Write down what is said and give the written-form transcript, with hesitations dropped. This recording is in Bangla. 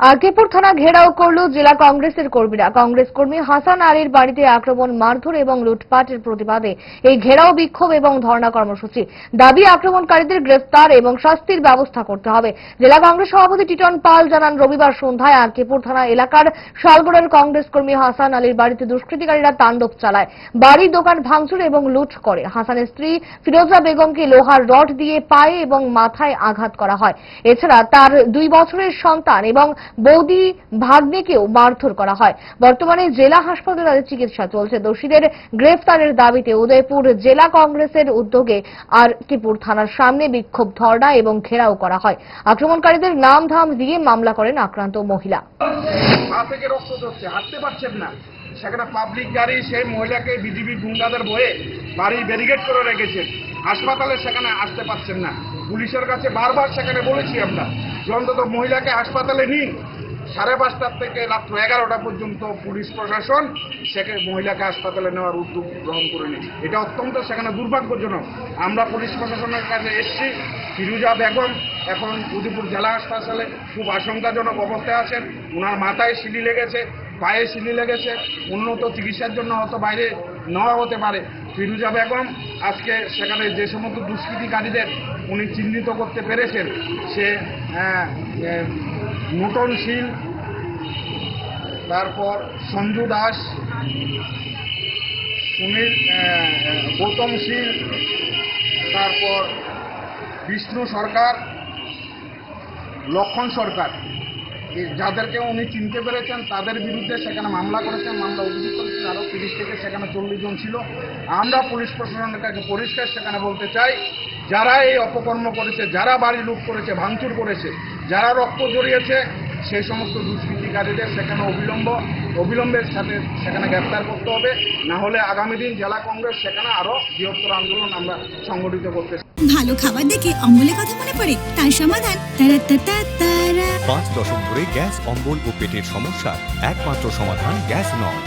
আরকেপুর থানা ঘেরাও করল জেলা কংগ্রেসের কর্মীরা। কংগ্রেস কর্মী হাসান আলীর বাড়িতে আক্রমণ, মারধর এবং লুটপাটের প্রতিবাদে এই ঘেরাও, বিক্ষোভ এবং ধর্ণা কর্মসূচি। দাবি, আক্রমণকারীদের গ্রেফতার এবং শাস্তির ব্যবস্থা করতে হবে। জেলা কংগ্রেস সভাপতি টিটন পাল জানান, রবিবার সন্ধ্যায় আরকেপুর থানা এলাকার শালগড়ের কংগ্রেস কর্মী হাসান আলীর বাড়িতে দুষ্কৃতিকারীরা তাণ্ডব চালায়, বাড়ি দোকান ভাঙচুর এবং লুট করে। হাসানের স্ত্রী ফিরোজা বেগমকে লোহার রড দিয়ে পায়ে এবং মাথায় আঘাত করা হয়। এছাড়া তার 2 বছরের সন্তান এবং বৌদি ভাগ্নেকেও মারধর করা হয়। বর্তমানে জেলা হাসপাতালে তাদের চিকিৎসা চলছে। দোষীদের গ্রেফতারের দাবিতে উদয়পুর জেলা কংগ্রেসের উদ্যোগে আরকেপুর থানার সামনে বিক্ষোভ, ধর্ণা এবং ঘেরাও করা হয়। আক্রমণকারীদের নাম ধাম দিয়ে মামলা করেন আক্রান্ত মহিলা। থেকে রক্ত ধরছে, হাঁটতে পারছেন না, সেখানে পাবলিক গাড়ি সেই মহিলাকে বিজিবি গুন্ডাদের বয়ে বাড়ি ব্যারিকেড করে রেখেছেন। হাসপাতালে সেখানে আসতে পারছেন না। পুলিশের কাছে বারবার সেখানে বলেছি আমরা যে অন্তত মহিলাকে হাসপাতালে নিন। 5:30 থেকে রাত্র 11টা পর্যন্ত পুলিশ প্রশাসন সেখানে মহিলাকে হাসপাতালে নেওয়ার উদ্যোগ গ্রহণ করেনি। এটা অত্যন্ত সেখানে দুর্ভাগ্যজনক। আমরা পুলিশ প্রশাসনের কাছে এসেছি। ফিরোজা বেগম এখন উদয়পুর জেলা হাসপাতালে খুব আশঙ্কাজনক অবস্থায় আছেন। ওনার মাথায় সিলি লেগেছে, পায়ে সিলি লেগেছে, উন্নত চিকিৎসার জন্য হয়তো বাইরে নেওয়া হতে পারে। ফিরোজা বেগম আজকে সেখানে যে সমস্ত দুষ্কৃতিকারীদের উনি চিহ্নিত করতে পেরেছেন, সে নূতন শীল, তারপর সঞ্জু দাস, সুনীল, গৌতম শীল, তারপর বিষ্ণু সরকার, লক্ষণ সরকার, যাদেরকে উনি চিনতে পেরেছেন তাদের বিরুদ্ধে সেখানে মামলা করেছেন। মামলা অভিযুক্ত আরও 30 থেকে সেখানে 40 জন ছিল। আমরা পুলিশ প্রশাসনের কাছে পরিষ্কার সেখানে বলতে চাই, যারা এই অপকর্ম করেছে, যারা বাড়ি লুট করেছে, ভাঙচুর করেছে, যারা রক্ত জড়িয়েছে, সেই সমস্ত দুষ্কৃতিকারীদের সেখানে অবিলম্বের সাথে সেখানে গ্রেফতার করতে হবে। না হলে আগামী দিন জেলা কংগ্রেস সেখানে আরো বৃহত্তর আন্দোলন আমরা সংগঠিত করতে। ভালো খাবার দেখে অম্বলের কথা মনে পড়ে, তার সমাধান 5 দশক ধরে গ্যাস, অম্বল ও পেটের সমস্যার একমাত্র সমাধান গ্যাস নল।